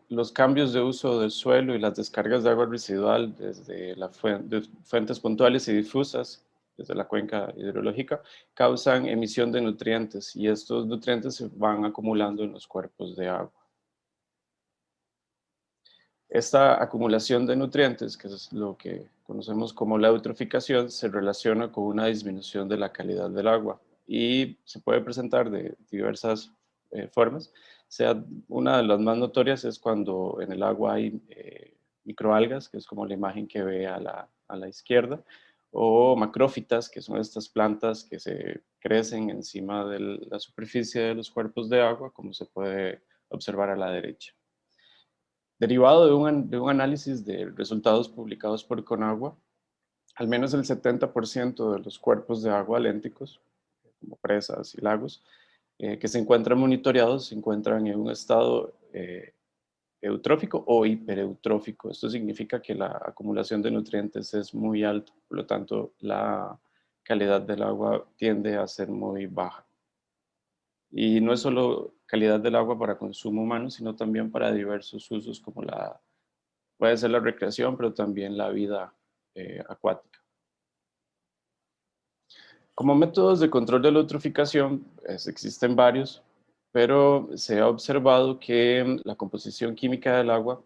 los cambios de uso del suelo y las descargas de agua residual desde de fuentes puntuales y difusas, desde la cuenca hidrológica, causan emisión de nutrientes y estos nutrientes se van acumulando en los cuerpos de agua. Esta acumulación de nutrientes, que es lo que conocemos como la eutroficación, se relaciona con una disminución de la calidad del agua y se puede presentar de diversas formas. Una de las más notorias es cuando en el agua hay microalgas, que es como la imagen que ve a la izquierda, o macrófitas, que son estas plantas que se crecen encima de la superficie de los cuerpos de agua, como se puede observar a la derecha. Derivado de un análisis de resultados publicados por Conagua, al menos el 70% de los cuerpos de agua lénticos, como presas y lagos, que se encuentran monitoreados, se encuentran en un estado eutrófico o hipereutrófico. Esto significa que la acumulación de nutrientes es muy alta, por lo tanto la calidad del agua tiende a ser muy baja. Y no es solo calidad del agua para consumo humano, sino también para diversos usos como puede ser la recreación, pero también la vida acuática. Como métodos de control de la eutroficación, existen varios, pero se ha observado que la composición química del agua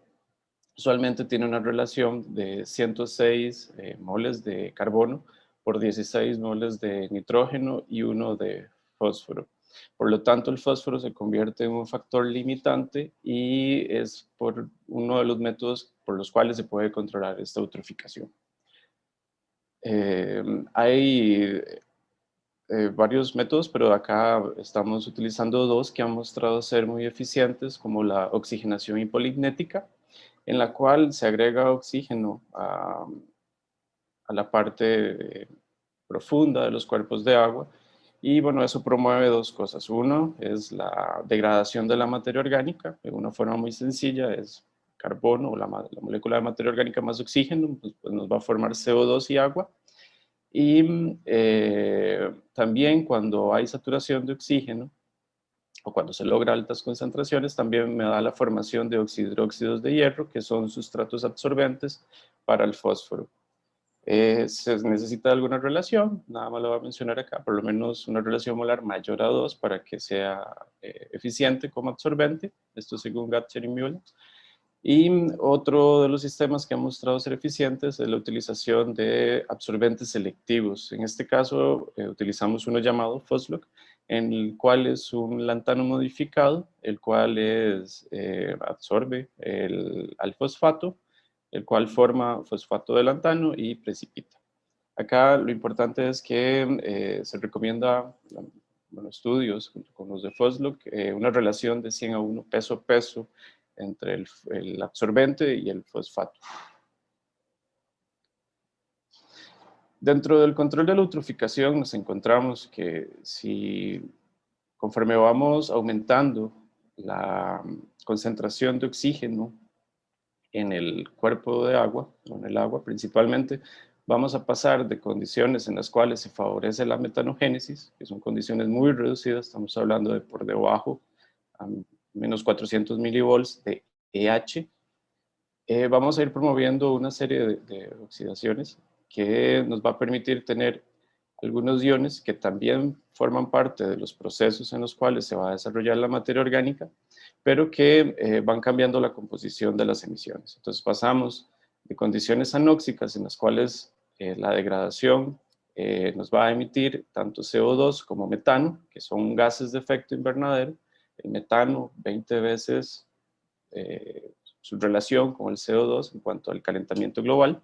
usualmente tiene una relación de 106 moles de carbono por 16 moles de nitrógeno y 1 de fósforo. Por lo tanto, el fósforo se convierte en un factor limitante y es por uno de los métodos por los cuales se puede controlar esta eutroficación. Hay varios métodos, pero acá estamos utilizando dos que han mostrado ser muy eficientes, como la oxigenación hipolignética, en la cual se agrega oxígeno a la parte profunda de los cuerpos de agua. Y bueno, eso promueve dos cosas. Uno es la degradación de la materia orgánica, de una forma muy sencilla, es carbono, o la molécula de materia orgánica más oxígeno, pues nos va a formar CO2 y agua. Y también cuando hay saturación de oxígeno, o cuando se logra altas concentraciones, también me da la formación de oxidróxidos de hierro, que son sustratos absorbentes para el fósforo. ¿Se necesita alguna relación? Nada más lo voy a mencionar acá, por lo menos una relación molar mayor a 2 para que sea eficiente como absorbente, esto según Gatcher y Müller. Y otro de los sistemas que ha mostrado ser eficientes es la utilización de absorbentes selectivos. En este caso utilizamos uno llamado Foslock, en el cual es un lantano modificado, el cual absorbe al fosfato, el cual forma fosfato de lantano y precipita. Acá lo importante es que se recomienda, estudios con los de Foslock, una relación de 100 a 1 peso-peso entre el absorbente y el fosfato. Dentro del control de la eutroficación nos encontramos que conforme vamos aumentando la concentración de oxígeno en el cuerpo de agua, o en el agua principalmente, vamos a pasar de condiciones en las cuales se favorece la metanogénesis, que son condiciones muy reducidas, estamos hablando de por debajo a menos 400 milivolts de EH, vamos a ir promoviendo una serie de oxidaciones que nos va a permitir tener algunos iones que también forman parte de los procesos en los cuales se va a desarrollar la materia orgánica, pero que van cambiando la composición de las emisiones. Entonces pasamos de condiciones anóxicas en las cuales la degradación nos va a emitir tanto CO2 como metano, que son gases de efecto invernadero. El metano 20 veces su relación con el CO2 en cuanto al calentamiento global,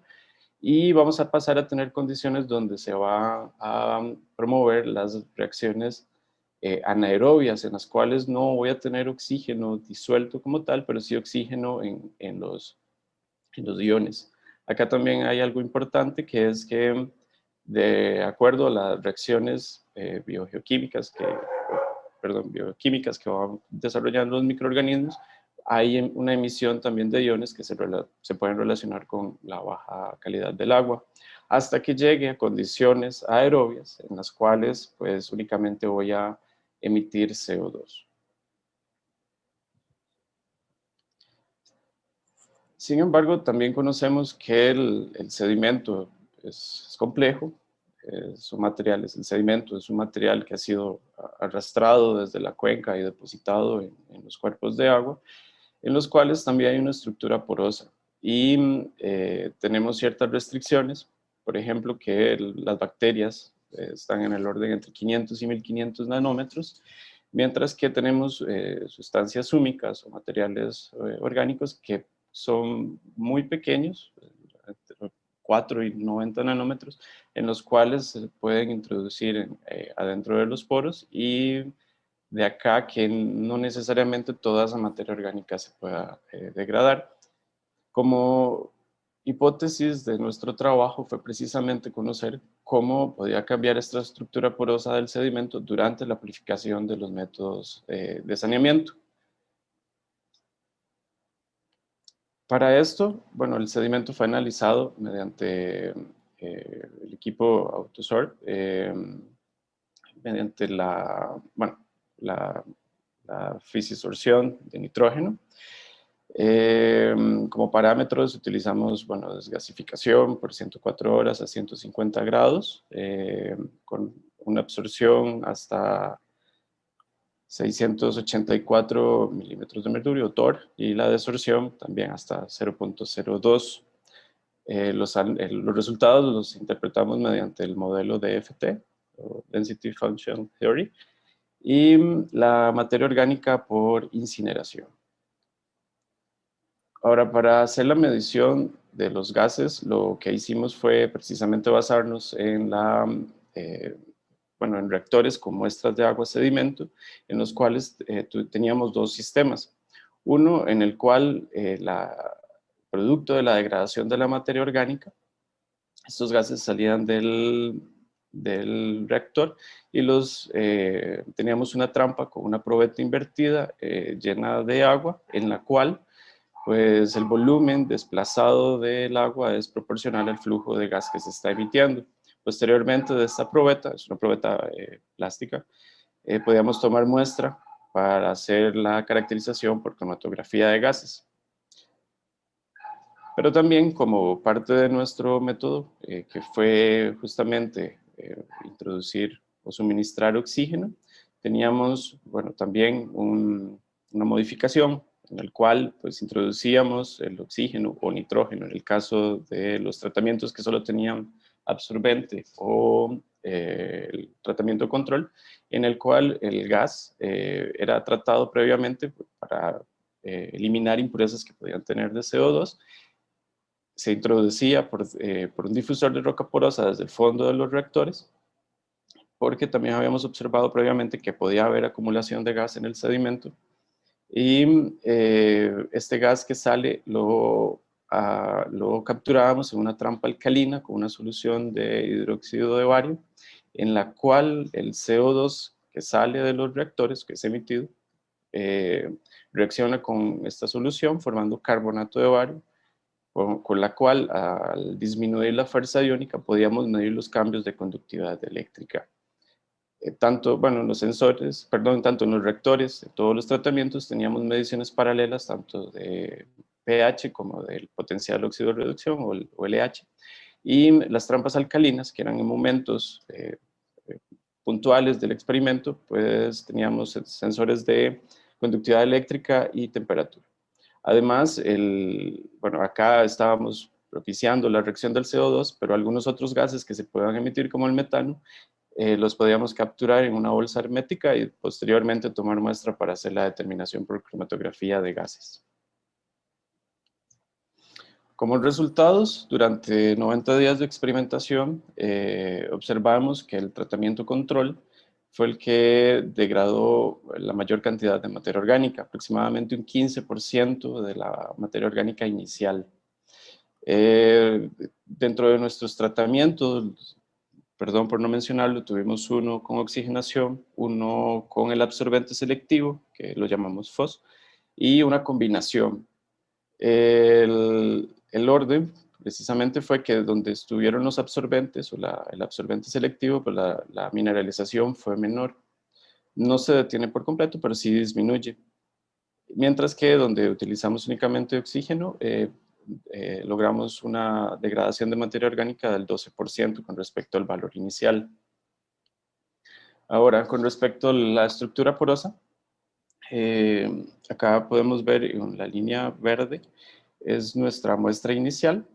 y vamos a pasar a tener condiciones donde se va a promover las reacciones anaerobias, en las cuales no voy a tener oxígeno disuelto como tal, pero sí oxígeno en los iones. Acá también hay algo importante, que es que de acuerdo a las reacciones bioquímicas que van desarrollando los microorganismos, hay una emisión también de iones que se pueden relacionar con la baja calidad del agua, hasta que llegue a condiciones aerobias en las cuales pues únicamente voy a emitir CO2. Sin embargo, también conocemos que el sedimento es complejo. El sedimento es un material que ha sido arrastrado desde la cuenca y depositado en los cuerpos de agua, en los cuales también hay una estructura porosa. Y tenemos ciertas restricciones, por ejemplo, que las bacterias están en el orden entre 500 y 1500 nanómetros, mientras que tenemos sustancias húmicas o materiales orgánicos que son muy pequeños, entre 4 y 90 nanómetros, en los cuales se pueden introducir adentro de los poros, y de acá que no necesariamente toda esa materia orgánica se pueda degradar. Como hipótesis de nuestro trabajo fue precisamente conocer cómo podía cambiar esta estructura porosa del sedimento durante la purificación de los métodos de saneamiento. Para esto, bueno, el sedimento fue analizado mediante el equipo Autosort, mediante la, la fisisorción de nitrógeno. Como parámetros utilizamos, bueno, desgasificación por 104 horas a 150 grados, con una absorción hasta 684 milímetros de mercurio, TOR, y la desorción también hasta 0.02. Los resultados los interpretamos mediante el modelo DFT, o Density Function Theory, y la materia orgánica por incineración. Ahora, para hacer la medición de los gases, lo que hicimos fue precisamente basarnos en en reactores con muestras de agua sedimento, en los cuales teníamos dos sistemas. Uno en el cual producto de la degradación de la materia orgánica, estos gases salían del reactor y teníamos una trampa con una probeta invertida llena de agua, en la cual pues el volumen desplazado del agua es proporcional al flujo de gas que se está emitiendo. Posteriormente de esta probeta, es una probeta plástica, podíamos tomar muestra para hacer la caracterización por cromatografía de gases. Pero también como parte de nuestro método, que fue justamente introducir o suministrar oxígeno, teníamos, bueno, también una modificación en el cual pues introducíamos el oxígeno o nitrógeno en el caso de los tratamientos que solo tenían absorbente o el tratamiento control, en el cual el gas era tratado previamente para eliminar impurezas que podían tener de CO2. Se introducía por un difusor de roca porosa desde el fondo de los reactores, porque también habíamos observado previamente que podía haber acumulación de gas en el sedimento, y este gas que sale lo capturábamos en una trampa alcalina con una solución de hidróxido de bario, en la cual el CO2 que sale de los reactores, que es emitido, reacciona con esta solución formando carbonato de bario, con la cual al disminuir la fuerza iónica podíamos medir los cambios de conductividad eléctrica. Tanto en los reactores, en todos los tratamientos teníamos mediciones paralelas tanto de pH como del potencial óxido de reducción o LH, y las trampas alcalinas, que eran en momentos puntuales del experimento, pues teníamos sensores de conductividad eléctrica y temperatura. Además, acá estábamos propiciando la reacción del CO2, pero algunos otros gases que se puedan emitir, como el metano, los podíamos capturar en una bolsa hermética y posteriormente tomar muestra para hacer la determinación por cromatografía de gases. Como resultados, durante 90 días de experimentación, observamos que el tratamiento control fue el que degradó la mayor cantidad de materia orgánica, aproximadamente un 15% de la materia orgánica inicial. Dentro de nuestros tratamientos, perdón por no mencionarlo, tuvimos uno con oxigenación, uno con el absorbente selectivo, que lo llamamos FOS, y una combinación. El orden precisamente fue que donde estuvieron los absorbentes o el absorbente selectivo, pues la mineralización fue menor. No se detiene por completo, pero sí disminuye. Mientras que donde utilizamos únicamente oxígeno, logramos una degradación de materia orgánica del 12% con respecto al valor inicial. Ahora, con respecto a la estructura porosa, acá podemos ver en la línea verde, es nuestra muestra inicial,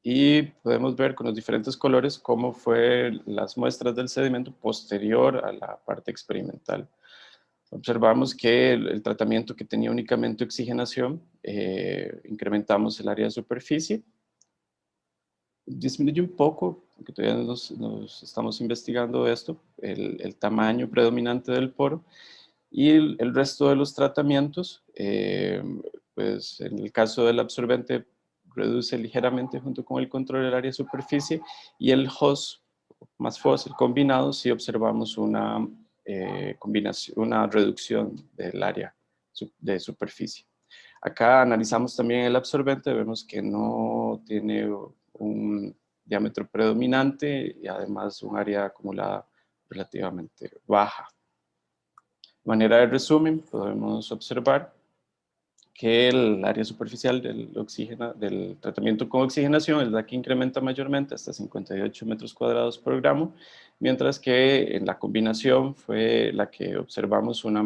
y podemos ver con los diferentes colores cómo fue las muestras del sedimento posterior a la parte experimental. Observamos que el tratamiento que tenía únicamente oxigenación, incrementamos el área de superficie, disminuye un poco, porque todavía nos estamos investigando esto, el tamaño predominante del poro, y el resto de los tratamientos, pues en el caso del absorbente reduce ligeramente junto con el control del área de superficie, y el HOS más FOS, el combinado, sí observamos una combinación, una reducción del área de superficie. Acá analizamos también el absorbente, vemos que no tiene un diámetro predominante y además un área acumulada relativamente baja. De manera de resumen, podemos observar que el área superficial del tratamiento con oxigenación es la que incrementa mayormente hasta 58 metros cuadrados por gramo, mientras que en la combinación fue la que observamos una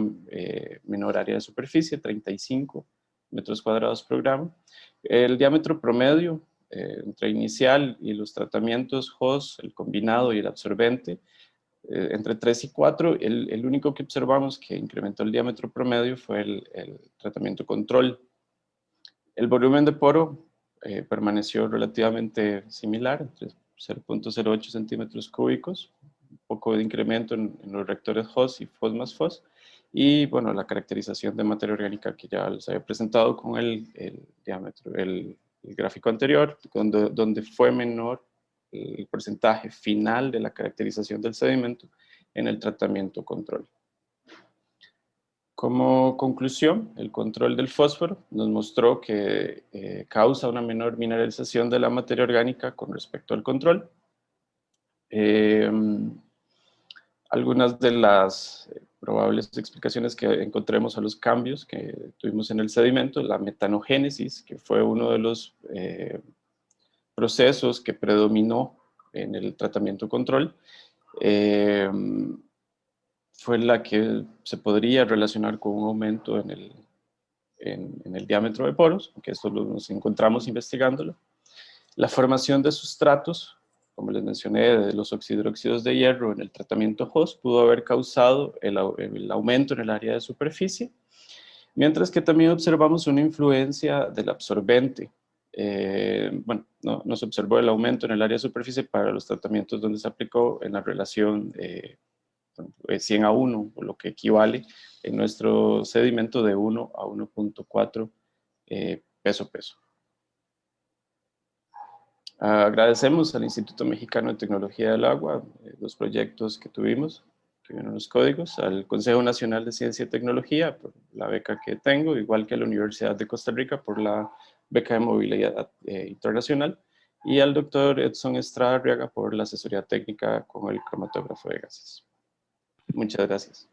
menor área de superficie, 35 metros cuadrados por gramo. El diámetro promedio entre inicial y los tratamientos HOS, el combinado y el absorbente, entre 3 y 4, el único que observamos que incrementó el diámetro promedio fue el tratamiento control. El volumen de poro permaneció relativamente similar, entre 0.08 centímetros cúbicos, un poco de incremento en los reactores HOS y FOS más FOS, y bueno, la caracterización de materia orgánica que ya les había presentado con el diámetro, el gráfico anterior, donde fue menor el porcentaje final de la caracterización del sedimento en el tratamiento control. Como conclusión, el control del fósforo nos mostró que causa una menor mineralización de la materia orgánica con respecto al control. Algunas de las probables explicaciones que encontremos a los cambios que tuvimos en el sedimento, la metanogénesis, que fue uno de los procesos que predominó en el tratamiento control, fue la que se podría relacionar con un aumento en el diámetro de poros, que esto nos encontramos investigándolo. La formación de sustratos, como les mencioné, de los oxidróxidos de hierro en el tratamiento HOS, pudo haber causado el aumento en el área de superficie, mientras que también observamos una influencia del absorbente. Bueno, no se observó el aumento en el área de superficie para los tratamientos donde se aplicó en la relación 100 a 1, o lo que equivale en nuestro sedimento de 1 a 1.4 peso-peso. Agradecemos al Instituto Mexicano de Tecnología del Agua los proyectos que tuvimos, que vienen los códigos, al Consejo Nacional de Ciencia y Tecnología por la beca que tengo, igual que a la Universidad de Costa Rica por la beca de movilidad internacional, y al doctor Edson Estrada Arriaga por la asesoría técnica con el cromatógrafo de gases. Muchas gracias.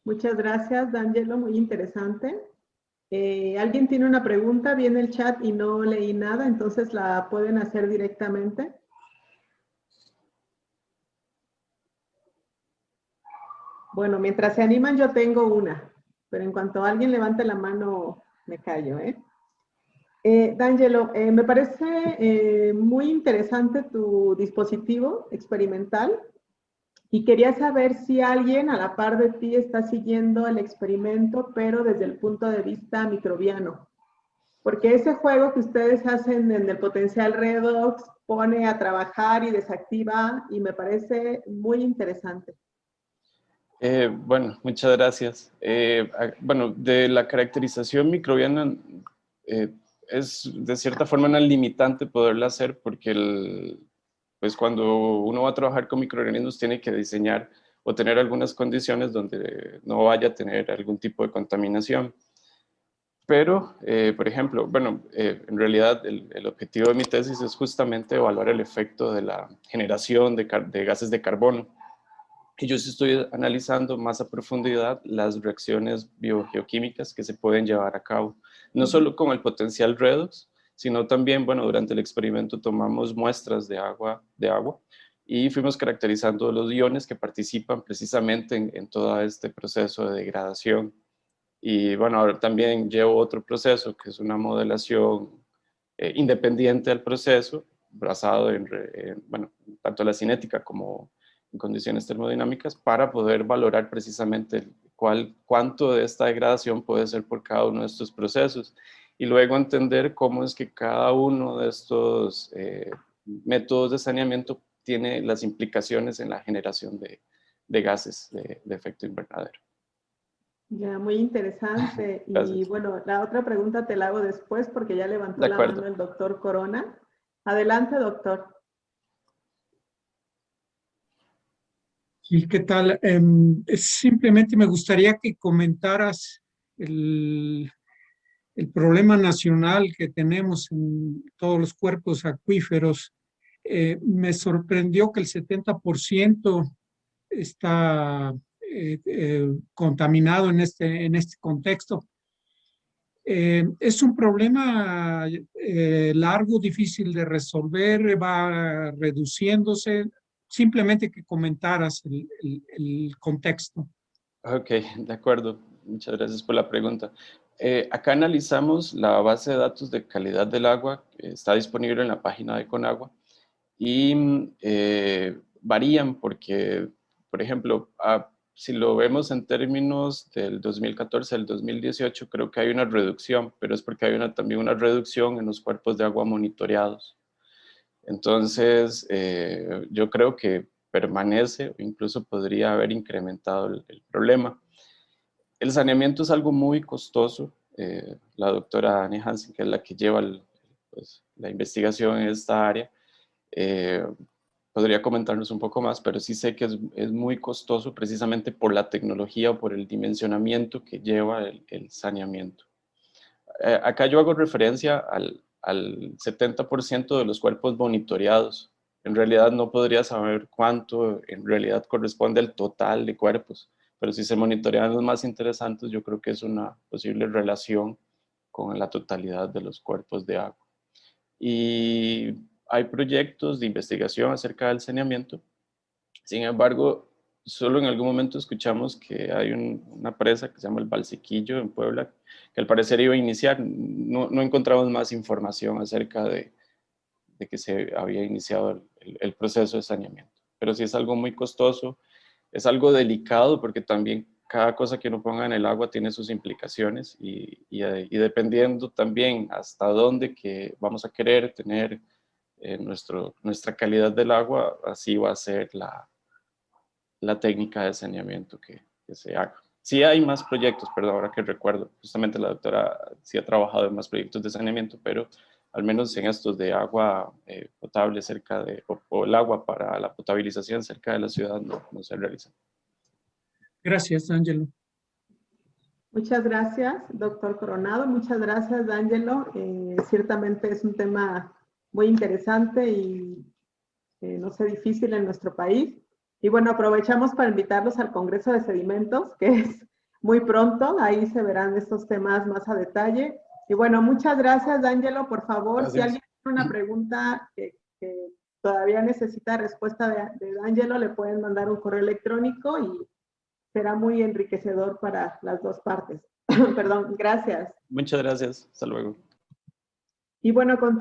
Muchas gracias, D'Angelo, muy interesante. ¿Alguien tiene una pregunta? Vi en el chat y no leí nada, entonces la pueden hacer directamente. Bueno, mientras se animan yo tengo una, pero en cuanto alguien levante la mano me callo, D'Angelo, me parece muy interesante tu dispositivo experimental y quería saber si alguien a la par de ti está siguiendo el experimento, pero desde el punto de vista microbiano. Porque ese juego que ustedes hacen en el potencial redox pone a trabajar y desactiva y me parece muy interesante. Bueno, muchas gracias. Bueno, de la caracterización microbiana es de cierta forma una limitante poderla hacer porque pues cuando uno va a trabajar con microorganismos tiene que diseñar o tener algunas condiciones donde no vaya a tener algún tipo de contaminación. Pero, por ejemplo, bueno, en realidad el objetivo de mi tesis es justamente evaluar el efecto de la generación de gases de carbono Y yo sí estoy analizando más a profundidad las reacciones biogeoquímicas que se pueden llevar a cabo, no solo con el potencial redox, sino también, bueno, durante el experimento tomamos muestras de agua y fuimos caracterizando los iones que participan precisamente en todo este proceso de degradación. Y bueno, ahora también llevo otro proceso que es una modelación independiente del proceso, basado bueno, tanto la cinética como en condiciones termodinámicas, para poder valorar precisamente cuánto de esta degradación puede ser por cada uno de estos procesos. Y luego entender cómo es que cada uno de estos métodos de saneamiento tiene las implicaciones en la generación de gases de efecto invernadero. Ya, muy interesante. Y Gracias. bueno, la otra pregunta te la hago después porque ya levantó De la mano acuerdo. el doctor Corona. Adelante, doctor. ¿Y qué tal? Simplemente me gustaría que comentaras el problema nacional que tenemos en todos los cuerpos acuíferos. Me sorprendió que el 70% está contaminado en este contexto. Es un problema largo, difícil de resolver, va reduciéndose. Simplemente que comentaras el contexto. Ok, de acuerdo. Muchas gracias por la pregunta. Acá analizamos la base de datos de calidad del agua, que está disponible en la página de Conagua, y varían porque, por ejemplo, si lo vemos en términos del 2014 al 2018, creo que hay una reducción, pero es porque hay también una reducción en los cuerpos de agua monitoreados. Entonces, yo creo que permanece o incluso podría haber incrementado el problema. El saneamiento es algo muy costoso. La doctora Anne Hansen, que es la que lleva pues, la investigación en esta área, eh, podría comentarnos un poco más, pero sí sé que es muy costoso precisamente por la tecnología o por el dimensionamiento que lleva el saneamiento. Acá yo hago referencia al 70% de los cuerpos monitoreados. En realidad no podría saber cuánto en realidad corresponde al total de cuerpos, pero si se monitorean los más interesantes, yo creo que es una posible relación con la totalidad de los cuerpos de agua. Y hay proyectos de investigación acerca del saneamiento. Sin embargo, solo en algún momento escuchamos que hay una presa que se llama el Valsequillo en Puebla, que al parecer iba a iniciar. No encontramos más información acerca de que se había iniciado el proceso de saneamiento. Pero sí es algo muy costoso, es algo delicado porque también cada cosa que uno ponga en el agua tiene sus implicaciones y dependiendo también hasta dónde que vamos a querer tener nuestra calidad del agua, así va a ser la técnica de saneamiento que se haga. Sí hay más proyectos, perdón, ahora que recuerdo, justamente la doctora sí ha trabajado en más proyectos de saneamiento, pero al menos en estos de agua potable cerca o el agua para la potabilización cerca de la ciudad no se realiza. Gracias, Ángelo. Muchas gracias, doctor Coronado. Muchas gracias, D'Angelo. Ciertamente es un tema muy interesante y no sé, difícil en nuestro país. Y bueno, aprovechamos para invitarlos al Congreso de Sedimentos, que es muy pronto. Ahí se verán estos temas más a detalle. Y bueno, muchas gracias, D'Angelo. Por favor, Gracias. si alguien tiene una pregunta que todavía necesita respuesta de D'Angelo, le pueden mandar un correo electrónico y será muy enriquecedor para las dos partes. Perdón, gracias. Muchas gracias. Hasta luego. Y bueno, continuamos.